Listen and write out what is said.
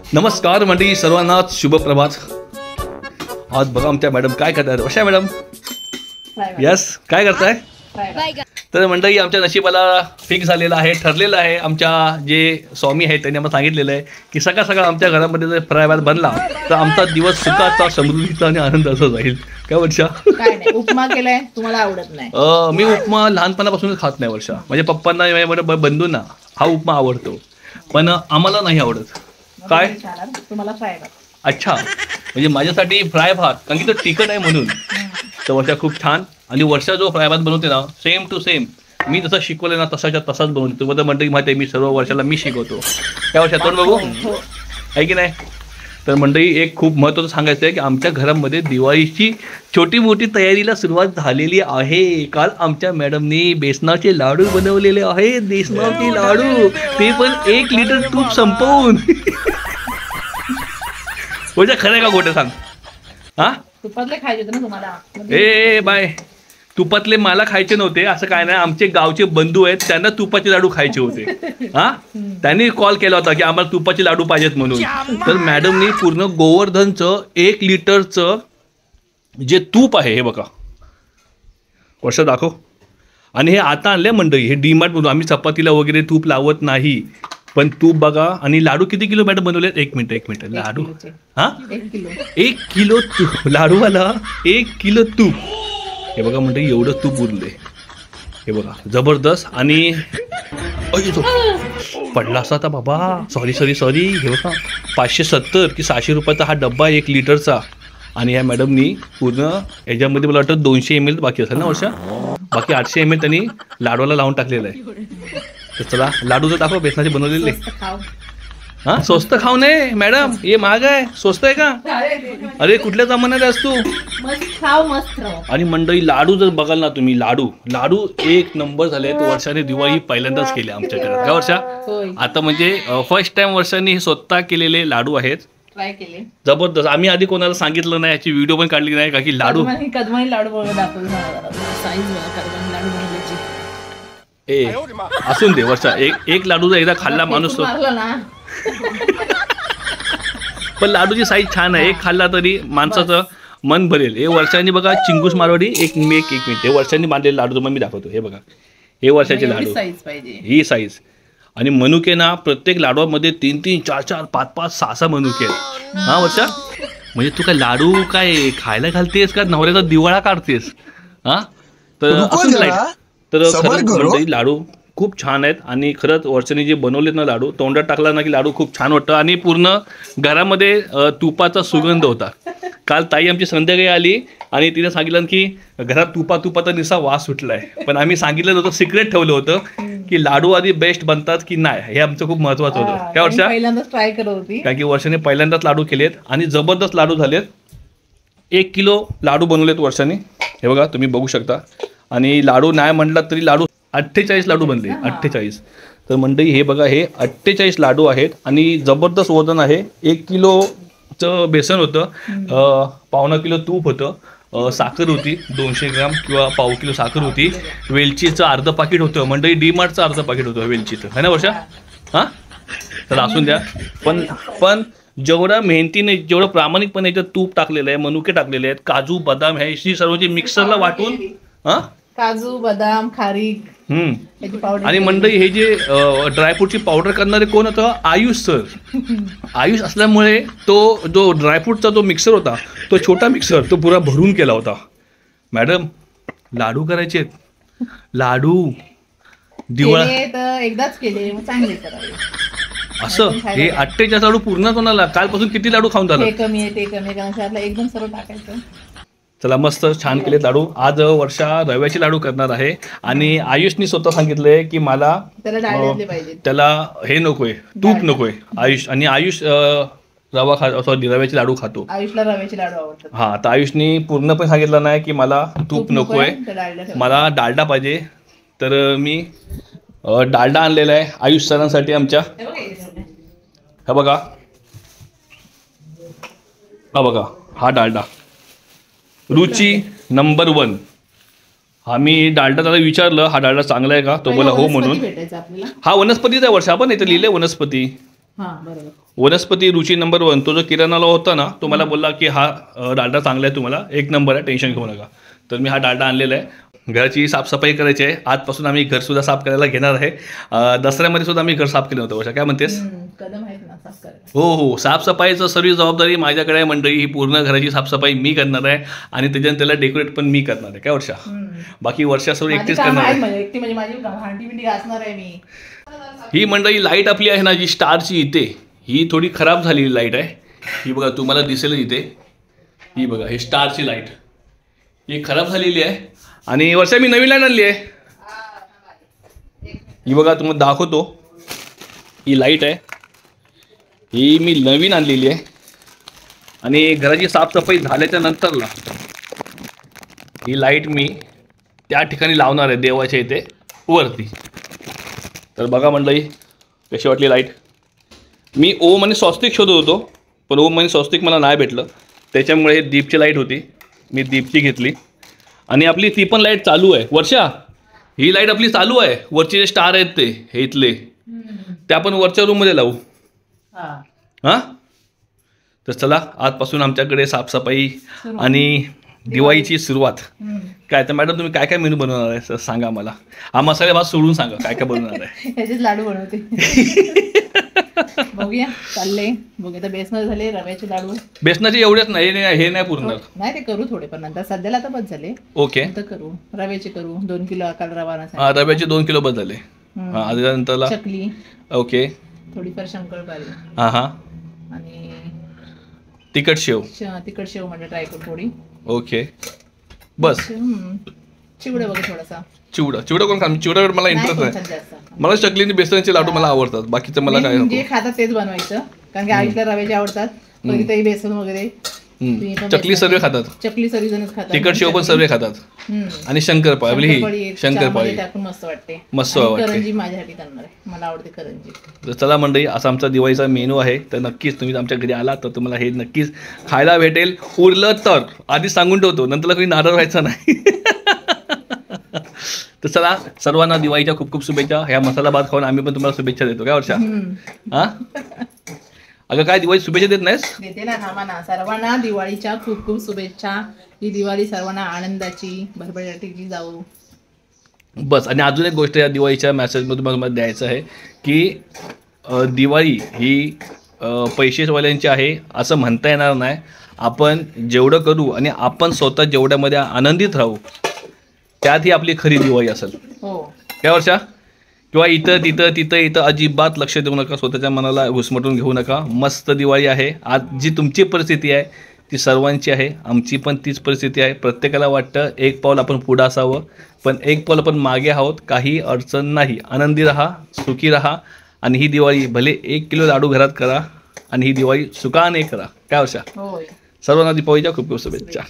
नमस्कार मंडळी, सर्वांना शुभ प्रभात. आज बघा आमच्या मॅडम काय करतायत. कशा मॅडम? यस, काय करताय? तर मंडळी आमच्या नशिबाला फिक्स झालेलं आहे, ठरलेलं आहे. आमच्या जे स्वामी आहेत त्यांनी आम्हाला सांगितलेलं आहे की सकाळ सकाळ आमच्या घरामध्ये जर फ्राय भात बनला तर आमचा दिवस सुखाचा, समृद्धीचा आणि आनंदाचा जाईल. काय वर्षा? काय नाही, उपमा केलाय, तुम्हाला आवडत नाही? मी उपमा लहानपणापासूनच खात नाही वर्षा. म्हणजे पप्पांना माझ्या बंधूंना हा उपमा आवडतो, पण आम्हाला नाही आवडत. काय तुम्हाला फ्राय भात? अच्छा, म्हणजे माझ्यासाठी फ्राय भात, कारण की तो तिखट आहे म्हणून. तर वर्षा खूप छान. आणि वर्षा जो फ्राय भात बनवते ना, सेम टू सेम मी जसं शिकवलं ना तसाच्या तसाच बनवतो. तुम्हाला मंडळी माहिती आहे, मी सर्व वर्षाला मी शिकवतो. त्या वर्षात तोंड बघू आहे की नाही. तर मंडळी एक खूप महत्त्वाचं सांगायचं आहे की आमच्या घरामध्ये दिवाळीची छोटी मोठी तयारीला सुरुवात झालेली आहे. काल आमच्या मॅडमनी बेसनाचे लाडू बनवलेले आहेत. बेसनाचे लाडू, ते पण 1 लिटर तूप संपवून. म्हणजे खरं का खोटं सांग? हा, तुपातले खायचे होते ना तुम्हाला? ए बाय, तुपातले मला खायचे नव्हते असं काय नाही. आमचे गावचे बंधू आहेत, त्यांना तुपाचे लाडू खायचे होते. हा, त्यांनी कॉल केला होता की आम्हाला तुपाचे लाडू पाहिजेत म्हणून. तर मॅडमनी पूर्ण गोवर्धनचं 1 लिटरचं जे तूप आहे, हे बघा वर्ष दाखव. आणि हे आता आणले मंडळी, हे डीमार्ट मधून. आम्ही चपातीला वगैरे तूप लावत नाही, पण तूप बघा. आणि लाडू किती किलो मॅडम बनवलेत? एक मिनिट. लाडू, हा 1 किलो तूप. लाडूवाला 1 किलो तूप. हे बघा मंडळी, एवढं तूप उरले. हे बघा जबरदस्त. आणि पडला असा आता बाबा, सॉरी. हे बघा 570 की 600 रुपयाचा हा डब्बा 1 लिटरचा. आणि या मॅडमनी पूर्ण याच्यामध्ये मला वाटतं 200 ml बाकी असेल ना वर्षा. बाकी 800 ml त्यांनी लाडूला लावून टाकलेलं आहे. तर चला लाडू जर दाखव, बेसनाचे बनवलेले. हा, स्वस्त खाऊ नये मॅडम, हे महाग आहे. स्वस्त आहे का? अरे कुठल्या जमान्यात आहेस तू? मस्त. आणि मंडळी लाडू जर बघाल ना तुम्ही, लाडू 1 नंबर झाले. तर वर्षाने दिवाळी पहिल्यांदाच केली आमच्या घरात. काय वर्षा? आता म्हणजे फर्स्ट टाइम वर्षाने स्वतः केलेले लाडू आहेत. ट्राय केले, जबरदस्त. आम्ही आधी कोणाला सांगितलं नाही, याची व्हिडिओ पण काढली नाही, का की लाडू कदमानी लाडू दाखवले साईज लाडू बनवल्याची. ए असून दे वर्षा, एक लाडू जर एकदा खाल्ला माणूस तो. पण लाडूची साईज छान आहे, एक खाल्ला तरी माणसाचं मन भरेल. हे वर्षांनी बघा, चिंगूस मारवाडी एक मिनिट. हे वर्षांनी बांधलेले लाडू तुम्हाला मी दाखवतो. हे बघा, हे वर्षाचे लाडू, ही साईज. आणि मनुके ना, प्रत्येक लाडूमध्ये 3-3, 4-4, 5-5, 6-6 मनुके आहेत. हा वर्षा, म्हणजे तू काय लाडू काय खायला घालतेस का नवऱ्याचा दिवाळा काढतेस? हा, तर असं लाईट. तर खरंच लाडू खूप छान आहेत. आणि खरंच वर्षाने जे बनवलेत ना लाडू, तोंडात टाकला ना की लाडू खूप छान वाटतं. आणि पूर्ण घरामध्ये तुपाचा सुगंध होता. काल ताई आमची संध्याकाळी आली आणि तिने सांगितलं की घरात तुपाचा निसा वास सुटलाय. पण आम्ही सांगितलं नव्हतं, सिक्रेट ठेवलं होतं की लाडू आधी बेस्ट बनतात की नाही, हे आमचं खूप महत्वाचं होतं. त्या वर्षा पहिल्यांदाच ट्राय करत होती, कारण की वर्षाने पहिल्यांदाच लाडू केलेत आणि जबरदस्त लाडू झालेत. 1 किलो लाडू बनवलेत वर्षाने. हे बघा तुम्ही बघू शकता. आणि लाडू नाही म्हटलं तरी लाडू 48 लाडू बनले. 48. तर मंडळी हे बघा, हे 48 लाडू आहेत. आणि जबरदस्त वजन आहे. 1 किलोचं बेसन होतं, 1.25 किलो तूप होतं, साखर होती 200 ग्राम किंवा 1/2 किलो साखर होती. वेलचीचं अर्ध पाकिट होतं मंडळी, डीमार्टचं अर्ध पाकिट होतं वेलचीचं, है ना वर्षा? हां, तर असून द्या. पण जेवढा मेहनतीने, जेवढं प्रामाणिकपणे याच्यात तूप टाकलेलं आहे, मनुके टाकलेले आहेत, काजू बदाम, हे सर्व जे मिक्सरला वाटून, हां, काजू बदाम खारीक, आणि मंडळी हे जे ड्रायफ्रूटची पावडर करणारे कोण होतं? आयुष सर. आयुष असल्यामुळे तो जो ड्रायफ्रूटचा जो मिक्सर होता, तो छोटा मिक्सर, तो पुरा भरून केला होता. मॅडम लाडू करायचे, लाडू दिवाळा एकदाच केले, चांगले करावे असं. हे 48 लाडू पूर्ण कोणाला? कालपासून किती लाडू खाऊन झालं? ते कमी आहे, ते कमी आहे, एकदम सर्व टाकायचं. चला मस्त छान केले लाडू. आज वर्षा रव्याचे लाडू करणार आहे. आणि आयुषनी स्वतः सांगितलंय की मला त्याला हे नकोय, तूप नकोय. आयुष रव्याचे लाडू खातो. आयुषला रव्याचे लाडू आवडतात. हा, तर आयुषनी पूर्णपणे सांगितलं नाही की मला तूप नकोय, मला डालडा पाहिजे. तर मी डालडा आणलेला आहे आयुष सरांसाठी आमच्या. हा बघा, हा डालडा रुची नंबर 1. आम्ही डालडा त्याला विचारलं, हा डालडा चांगला आहे का? तो बोला हो म्हणून. हा वनस्पतीचा वर्षा, आपण इथे लिहिले वनस्पती. हा बरोबर. वनस्पती रुची नंबर 1 तो जो किराणाला होता ना, तो मला बोलला की हा डालडा चांगला आहे, तुम्हाला 1 नंबर आहे, टेन्शन घेऊ नका. तर मी हा डालडा आणलेला आहे. घराची साफसफाई करायची आहे. आजपासून आम्ही घरसुद्धा साफ करायला घेणार आहे. दसऱ्यामध्ये सुद्धा आम्ही घर साफ केलं होतं. वर्षा काय म्हणतेस? कदम आहेत ना साफ करायला. हो, साफसफाईचं सर्व जबाबदारी माझ्याकडे आहे मंडळी. ही पूर्ण घराची साफसफाई मी करणार आहे आणि त्याच्यानंतर त्याला डेकोरेट पण मी करणार आहे. काय वर्षा? बाकी वर्षा सर्व एकटीच करणार आहे. एकटी म्हणजे माझी भांडी बिंडी घासणार आहे मी. ही मंडळी लाईट आपली आहे ना, जी स्टारची इथे, ही थोडी खराब झालेली लाईट आहे. ही बघा, तुम्हाला दिसेल इथे. ही बघा, ही स्टारची लाईट ही खराब झालेली आहे. आणि वर्षा मी नवीन लाईट आणली आहे. ही बघा, तुम्हाला दाखवतो. ही लाईट आहे, ही मी नवीन आणलेली आहे. आणि घराची साफसफाई झाल्याच्या नंतरला ही लाईट मी त्या ठिकाणी लावणार आहे, देवाच्या इथे वरती. तर बघा मंडळी, कशी वाटली लाईट. मी ओम आणि स्वस्तिक शोधत होतो, पण ओम आणि स्वस्तिक मला नाही भेटलं. त्याच्यामुळे दीपची लाईट होती, मी दीपची घेतली. आणि आपली ती पण लाईट चालू आहे. वर्षा, ही लाईट आपली चालू आहे. वरचे जे स्टार आहेत ते हे इथले, ते आपण वरच्या रूममध्ये लावू. हां, तर चला, आजपासून आमच्याकडे साफसफाई आणि दिवाळीची सुरुवात. काय तर मॅडम, तुम्ही काय काय मेनू बनवणार आहे सांगा मला. हा मसाले भात सोडून सांगा काय काय बनवणार आहे. ह्याचेच लाडू बनवते. बघूया, चालले बघूया. तर बेसनाचे झाले, रव्याचे लाडू. बेसनाचे एवढेच नाही, हे नाही पुरणार. नाही, ते करू थोडे, पण नंतर सध्याला तर बस झाले. ओके, नंतर करू. रव्याचे करू, 2 किलो काल रवा नसेल. हा, रव्याचे 2 किलो बस झाले. हा, त्याच्यानंतरला चकली. ओके, थोडीफार शंकरपाळी. हां हां, आणि तिखट शेव. तिखट शेव म्हणजे ट्राय करू थोडी. ओके, बस. चिवडा बघा थोडासा. चिवडा कोण खाणार? चिवड्यावर मला इंटरेस्ट नाही. जास्त मला चकलीने बेसनाचे लाडू मला आवडतात, बाकीचं मला काय नको. जे खातात तेच बनवायचं, कारण की आईला रव्याचे आवडतात. कधीतरी बेसन वगैरे. चकली सर्व खातात, चकली सर्वजणच खातात. तिखट शेव पण सर्व खातात. आणि शंकरपाळी, आपली ही शंकरपाळी टाकून मस्त वाटते. मस्त वाटते. करंजी माझ्यासाठी करणार आहे, मला आवडते करंजी. तर चला मंडळी, असा आमचा दिवाळीचा मेनू आहे. तर नक्कीच तुम्ही आमच्या घरी आला तर तुम्हाला हे नक्कीच खायला भेटेल. उरलं तर आधी सांगून ठेवतो, नंतर कोणी नाराज व्हायचं नाही. तर चला, सर्वांना दिवाळीच्या खूप खूप शुभेच्छा. ह्या मसाला भात खाऊन आम्ही पण तुम्हाला शुभेच्छा देतो. काय वर्षा? हा, अगं काय दिवाळी शुभेच्छा देत नाहीस? देते ना, थांबा ना. सर्वांना दिवाळीच्या खूप खूप शुभेच्छा. ही दिवाळी सर्वांना आनंदाची, भरभराटीची जाऊ. बस. आणि अजून एक गोष्ट या दिवाळीच्या मॅसेजमधून मला द्यायचं आहे की दिवाळी ही पैसेवाल्यांची आहे असं म्हणता येणार नाही. आपण जेवढं करू आणि आपण स्वतः जेवढ्यामध्ये आनंदित राहू, त्यात ही आपली खरी दिवाळी असेल. हो, त्या वर्षा. किंवा इथं अजिबात लक्ष देऊ नका, स्वतःच्या मनाला घुसमटून घेऊ नका. मस्त दिवाळी आहे. आज जी तुमची परिस्थिती आहे ती सर्वांची आहे, आमची पण तीच परिस्थिती आहे. प्रत्येकाला वाटतं एक पाऊल आपण पुढं असावं, पण एक पाऊल आपण मागे आहोत. काही अडचण नाही. आनंदी राहा, सुखी राहा. आणि ही दिवाळी भले 1 किलो लाडू घरात करा आणि ही दिवाळी सुखाने करा. काय वर्षा? होय. सर्वांना दीपावलीच्या खूप खूप शुभेच्छा.